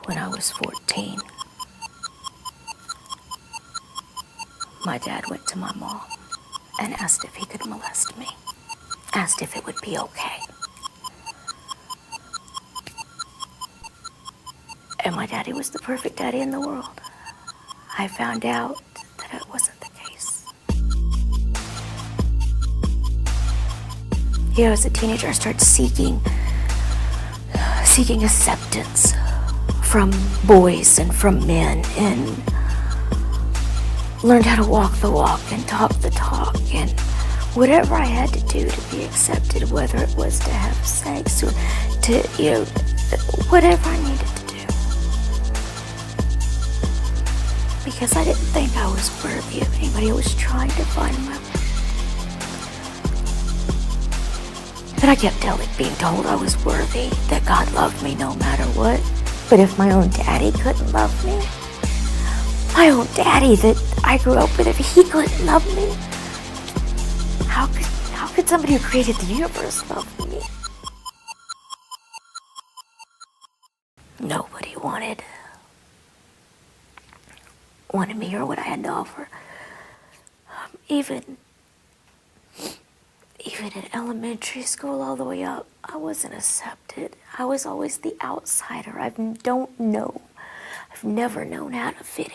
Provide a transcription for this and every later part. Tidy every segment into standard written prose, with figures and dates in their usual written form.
When I was 14, my dad went to my mom and asked if he could molest me. Asked if it would be okay. And my daddy was the perfect daddy in the world. I found out that it wasn't the case. You know, as a teenager, I started seeking acceptance from boys and from men, and learned how to walk the walk and talk the talk, and whatever I had to do to be accepted, whether it was to have sex or to, whatever I needed to do. Because I didn't think I was worthy of anybody. I was trying to find my... But I kept being told I was worthy, that God loved me no matter what. But if my own daddy couldn't love me, my own daddy that I grew up with, if he couldn't love me, how could somebody who created the universe love me? Nobody wanted me or what I had to offer. Even in elementary school all the way up, I wasn't accepted. I was always the outsider. I've never known how to fit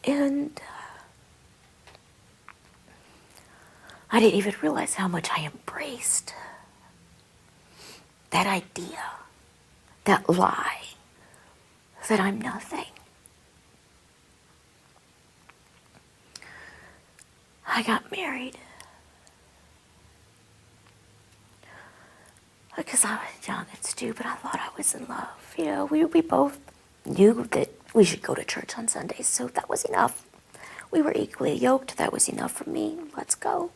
in. And I didn't even realize how much I embraced that idea, that lie, that I'm nothing. I got married because I was young and stupid. I thought I was in love. You know, we both knew that we should go to church on Sundays, so that was enough. We were equally yoked. That was enough for me. Let's go.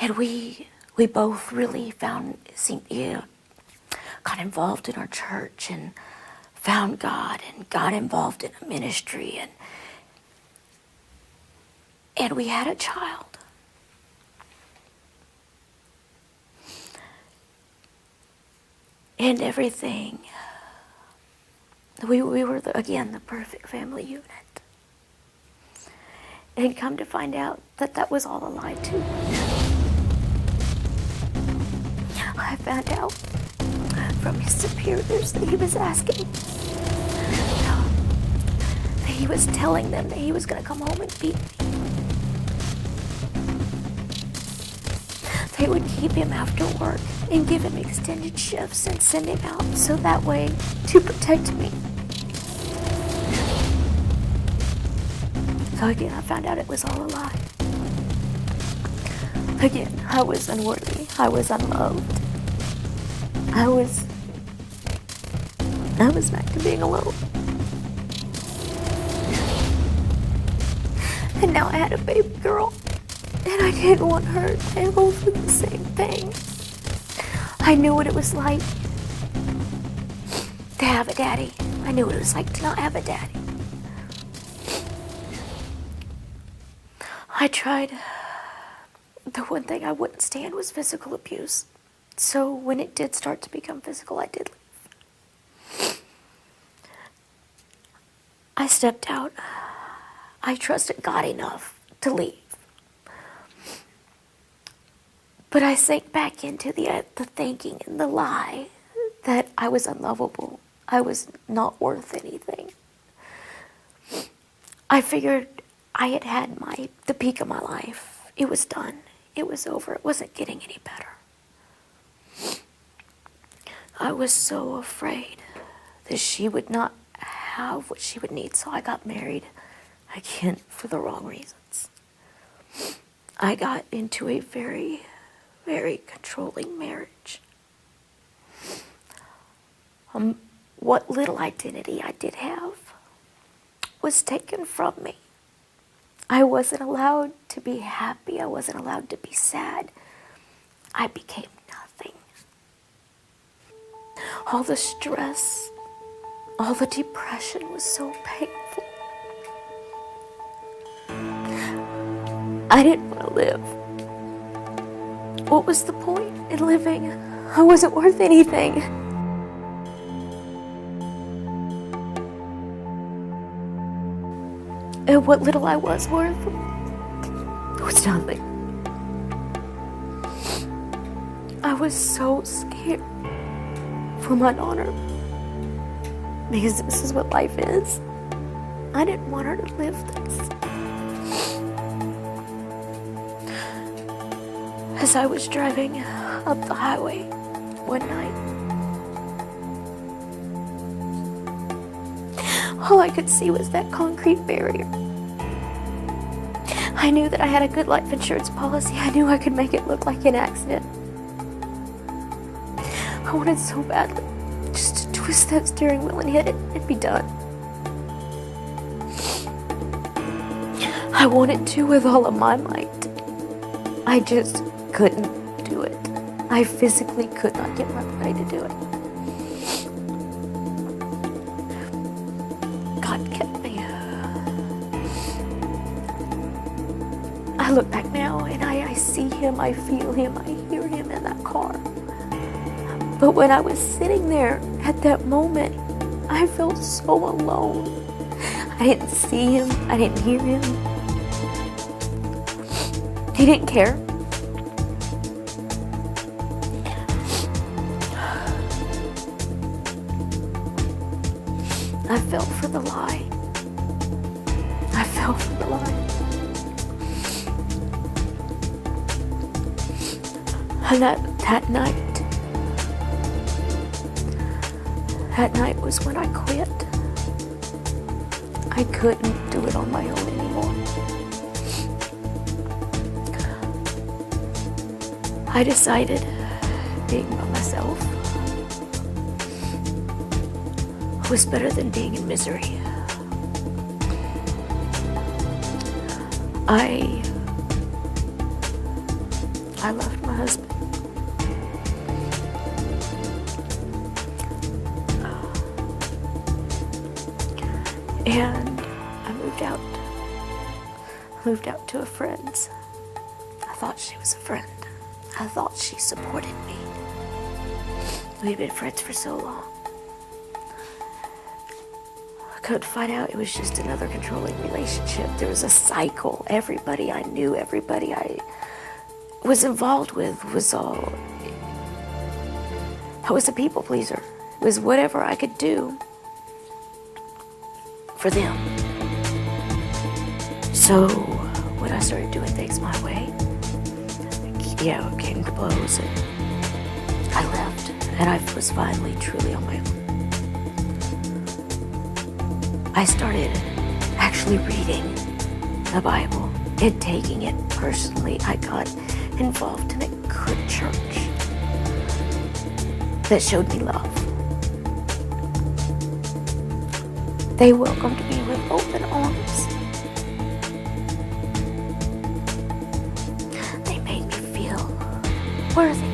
And we both really got involved in our church and found God and got involved in a ministry, and we had a child. And everything. We were, again, the perfect family unit. And come to find out that was all a lie too. I found out from his superiors that he was asking, that he was telling them that he was going to come home and beat me. They would keep him after work and give him extended shifts and send him out so that way to protect me. So again, I found out it was all a lie. Again, I was unworthy. I was unloved. I was back to being alone. And now I had a baby girl. And I didn't want her. They both did the same thing. I knew what it was like to have a daddy. I knew what it was like to not have a daddy. I tried. The one thing I wouldn't stand was physical abuse. So when it did start to become physical, I did leave. I stepped out. I trusted God enough to leave. But I sank back into the thinking and the lie that I was unlovable. I was not worth anything. I figured I had the peak of my life. It was done. It was over. It wasn't getting any better. I was so afraid that she would not have what she would need, so I got married again for the wrong reasons. I got into a very, very controlling marriage. What little identity I did have was taken from me. I wasn't allowed to be happy. I wasn't allowed to be sad. I became nothing. All the stress, all the depression was so painful. I didn't want to live. What was the point? wasn't living. I wasn't worth anything. And what little I was worth was nothing. I was so scared for my daughter, because this is what life is. I didn't want her to live this. As I was driving up the highway one night, all I could see was that concrete barrier. I knew that I had a good life insurance policy. I knew I could make it look like an accident. I wanted so badly just to twist that steering wheel and hit it and be done. I wanted to with all of my might. I just couldn't do it. I physically could not get my brain to do it. God kept me. I look back now and I see him, I feel him, I hear him in that car. But when I was sitting there at that moment, I felt so alone. I didn't see him, I didn't hear him. He didn't care. I fell for the lie. I fell for the lie. And that night was when I quit. I couldn't do it on my own anymore. I decided being by myself was better than being in misery. I left my husband. And I moved out to a friend's. I thought she was a friend. I thought she supported me. We'd been friends for so long. I couldn't find out it was just another controlling relationship. There was a cycle. Everybody I knew, everybody I was involved with was all... I was a people pleaser. It was whatever I could do for them. So when I started doing things my way, it came to blows, and I left, and I was finally truly on my own. I started actually reading the Bible and taking it personally. I got involved in a good church that showed me love. They welcomed me with open arms. They made me feel worthy.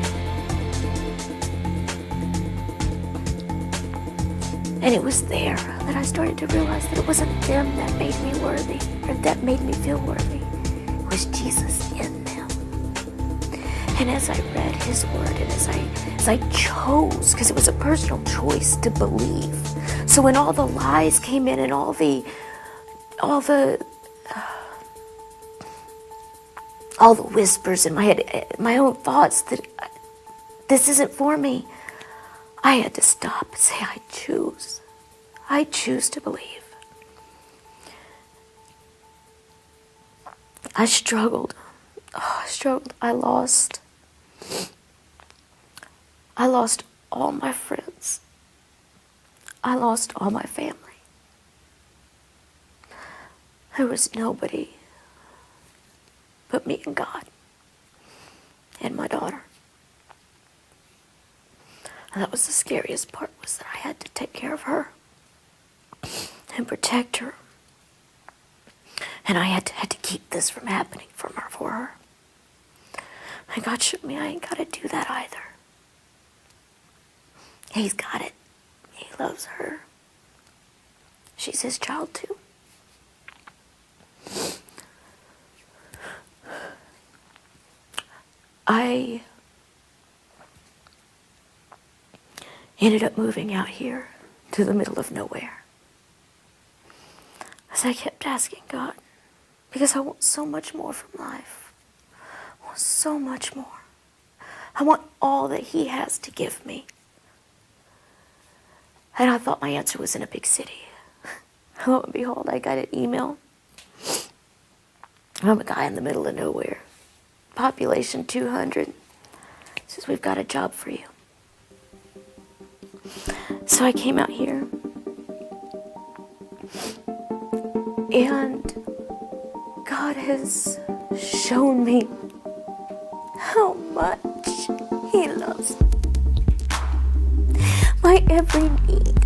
And it was there that I started to realize that it wasn't them that made me worthy, or that made me feel worthy. It was Jesus in them. And as I read his word, and as I chose, because it was a personal choice to believe. So when all the lies came in and all the whispers in my head, my own thoughts that this isn't for me, I had to stop and say, I choose to believe. I struggled. I lost all my friends. I lost all my family. There was nobody but me and God and my daughter. And that was the scariest part, was that I had to take care of her and protect her. And I had to keep this from happening for her. And God showed me I ain't got to do that either. He's got it. He loves her. She's his child too. Ended up moving out here to the middle of nowhere. As I kept asking God, because I want so much more from life. I want so much more. I want all that He has to give me. And I thought my answer was in a big city. Lo and behold, I got an email from a guy in the middle of nowhere. Population 200. Says, we've got a job for you. So I came out here. And God has shown me how much He loves me. My every need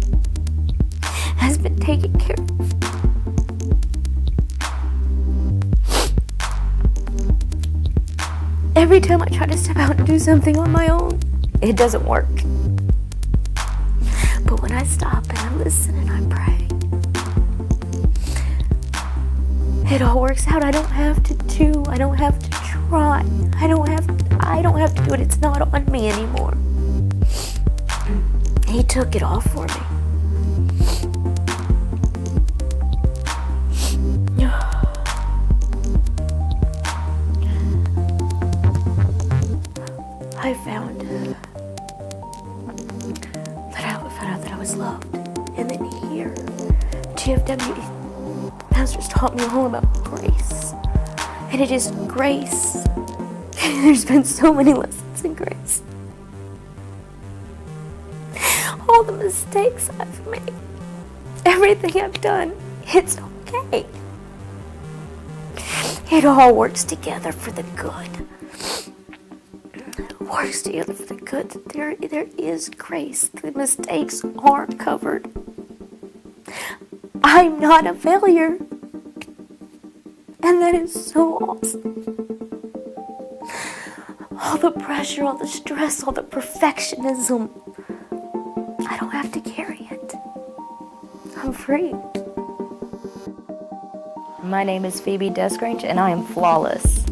has been taken care of. Every time I try to step out and do something on my own, it doesn't work. But when I stop and I listen and I pray, it all works out. I don't have to I don't have to try. I don't have to do it. It's not on me anymore. He took it all for me. I found that I was loved. And then here, GFW pastors taught me all about grace. And it is grace. There's been so many lessons in grace. All the mistakes I've made, everything I've done, it's okay. It all works together for the good. It works together for the good. There is grace. The mistakes are covered. I'm not a failure. And that is so awesome. All the pressure, all the stress, all the perfectionism, I don't have to carry it. I'm free. My name is Phoebe Desgrange, and I am flawless.